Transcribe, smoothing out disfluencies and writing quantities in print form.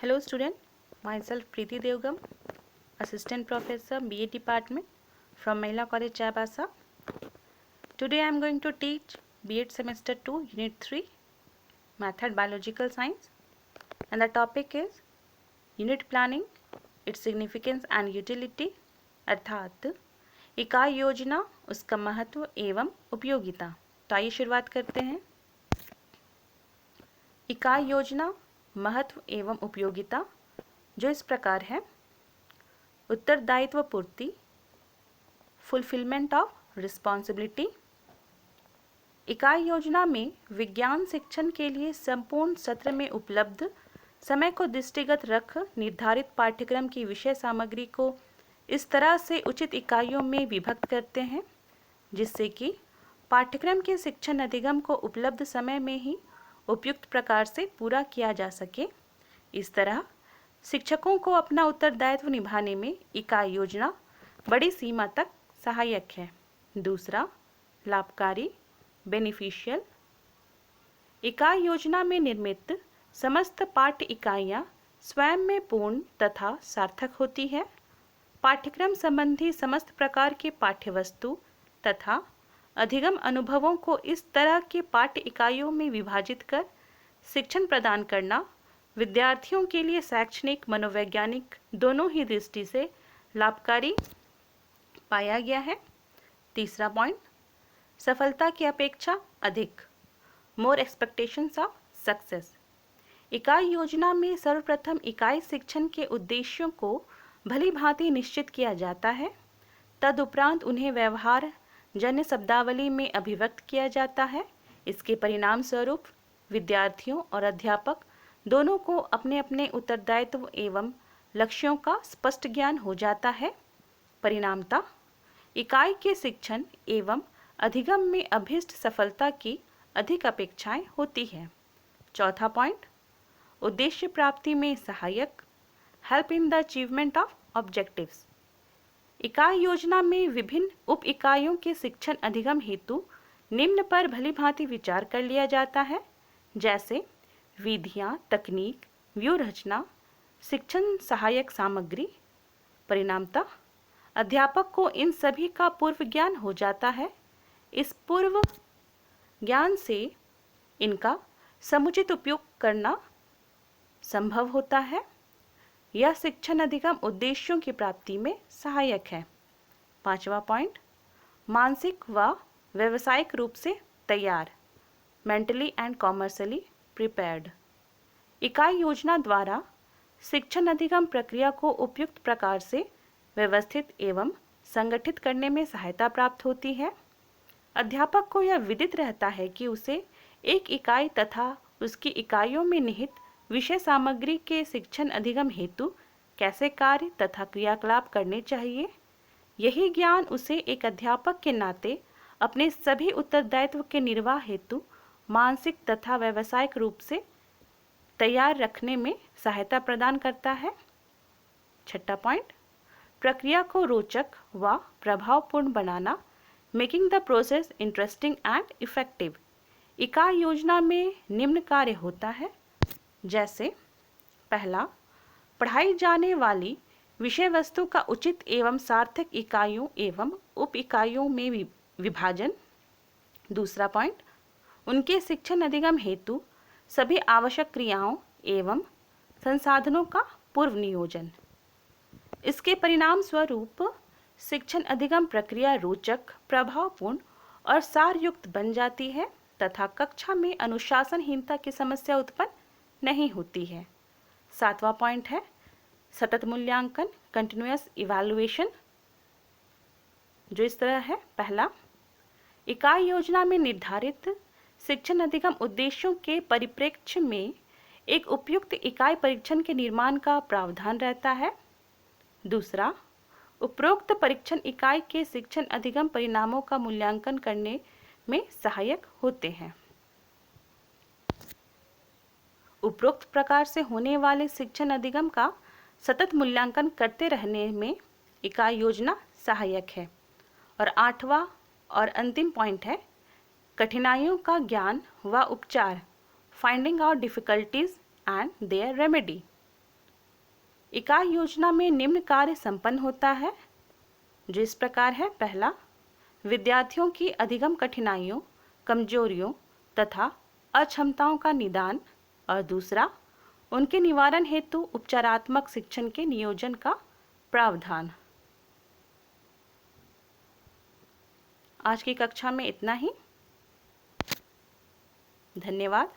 Hello student, myself Preeti Devgam, Assistant Professor BA Department from Mahila College Chaibasa. Today I am going to teach B.Ed Semester 2 Unit 3 Method Biological Science, and the topic is Unit Planning, its significance and utility, अर्थात इकाई योजना, उसका महत्व एवं उपयोगिता। तो आइए शुरुआत करते हैं। इकाई योजना, महत्व एवं उपयोगिता जो इस प्रकार है। उत्तरदायित्व पूर्ति, फुलफिलमेंट ऑफ रिस्पॉन्सिबिलिटी। इकाई योजना में विज्ञान शिक्षण के लिए संपूर्ण सत्र में उपलब्ध समय को दृष्टिगत रख निर्धारित पाठ्यक्रम की विषय सामग्री को इस तरह से उचित इकाइयों में विभक्त करते हैं जिससे कि पाठ्यक्रम के शिक्षण अधिगम को उपलब्ध समय में ही उपयुक्त प्रकार से पूरा किया जा सके। इस तरह शिक्षकों को अपना उत्तरदायित्व निभाने में इकाई योजना बड़ी सीमा तक सहायक है। दूसरा, लाभकारी, बेनिफिशियल। इकाई योजना में निर्मित समस्त पाठ्य इकाइयाँ स्वयं में पूर्ण तथा सार्थक होती है। पाठ्यक्रम संबंधी समस्त प्रकार के पाठ्यवस्तु तथा अधिगम अनुभवों को इस तरह के पाठ्य इकाइयों में विभाजित कर शिक्षण प्रदान करना विद्यार्थियों के लिए शैक्षणिक, मनोवैज्ञानिक दोनों ही दृष्टि से लाभकारी पाया गया है। तीसरा पॉइंट, सफलता की अपेक्षा अधिक, मोर एक्सपेक्टेशंस ऑफ सक्सेस। इकाई योजना में सर्वप्रथम इकाई शिक्षण के उद्देश्यों को भली भांति निश्चित किया जाता है। तदुपरांत उन्हें व्यवहार जन्य शब्दावली में अभिव्यक्त किया जाता है। इसके परिणाम स्वरूप विद्यार्थियों और अध्यापक दोनों को अपने अपने उत्तरदायित्व एवं लक्ष्यों का स्पष्ट ज्ञान हो जाता है। परिणामतः इकाई के शिक्षण एवं अधिगम में अभीष्ट सफलता की अधिक अपेक्षाएं होती है। चौथा पॉइंट, उद्देश्य प्राप्ति में सहायक, help in the achievement of objectives. इकाई योजना में विभिन्न उप इकाइयों के शिक्षण अधिगम हेतु निम्न पर भली भांति विचार कर लिया जाता है, जैसे विधियाँ, तकनीक, व्यूह रचना, शिक्षण सहायक सामग्री। परिणामतः अध्यापक को इन सभी का पूर्व ज्ञान हो जाता है। इस पूर्व ज्ञान से इनका समुचित उपयोग करना संभव होता है। यह शिक्षण अधिगम उद्देश्यों की प्राप्ति में सहायक है। पांचवा पॉइंट, मानसिक व व्यावसायिक रूप से तैयार, मेंटली एंड कॉमर्शियली प्रिपेयर्ड। इकाई योजना द्वारा शिक्षण अधिगम प्रक्रिया को उपयुक्त प्रकार से व्यवस्थित एवं संगठित करने में सहायता प्राप्त होती है। अध्यापक को यह विदित रहता है कि उसे एक इकाई तथा उसकी इकाइयों में निहित विषय सामग्री के शिक्षण अधिगम हेतु कैसे कार्य तथा क्रियाकलाप करने चाहिए। यही ज्ञान उसे एक अध्यापक के नाते अपने सभी उत्तरदायित्व के निर्वाह हेतु मानसिक तथा व्यावसायिक रूप से तैयार रखने में सहायता प्रदान करता है। छठा पॉइंट, प्रक्रिया को रोचक व प्रभावपूर्ण बनाना, making the process interesting and effective. इकाई योजना में निम्न कार्य होता है, जैसे पहला, पढ़ाई जाने वाली विषय वस्तु का उचित एवं सार्थक इकाइयों एवं उप इकाइयों में विभाजन। दूसरा पॉइंट, उनके शिक्षण अधिगम हेतु सभी आवश्यक क्रियाओं एवं संसाधनों का पूर्व नियोजन। इसके परिणाम स्वरूप शिक्षण अधिगम प्रक्रिया रोचक, प्रभावपूर्ण और सारयुक्त बन जाती है तथा कक्षा में अनुशासनहीनता की समस्या उत्पन्न नहीं होती है। सातवां पॉइंट है सतत मूल्यांकन, कंटिन्यूअस इवैल्यूएशन, जो इस तरह है। पहला, इकाई योजना में निर्धारित शिक्षण अधिगम उद्देश्यों के परिप्रेक्ष्य में एक उपयुक्त इकाई परीक्षण के निर्माण का प्रावधान रहता है। दूसरा, उपरोक्त परीक्षण इकाई के शिक्षण अधिगम परिणामों का मूल्यांकन करने में सहायक होते हैं। उपरोक्त प्रकार से होने वाले शिक्षण अधिगम का सतत मूल्यांकन करते रहने में इकाई योजना सहायक है। और आठवां और अंतिम पॉइंट है कठिनाइयों का ज्ञान व उपचार, finding out difficulties and their remedy. इकाई योजना में निम्न कार्य संपन्न होता है, जो इस प्रकार है। पहला, विद्यार्थियों की अधिगम कठिनाइयों, कमजोरियों तथा अक्षमताओं का निदान, और दूसरा, उनके निवारण हेतु उपचारात्मक शिक्षण के नियोजन का प्रावधान। आज की कक्षा में इतना ही। धन्यवाद।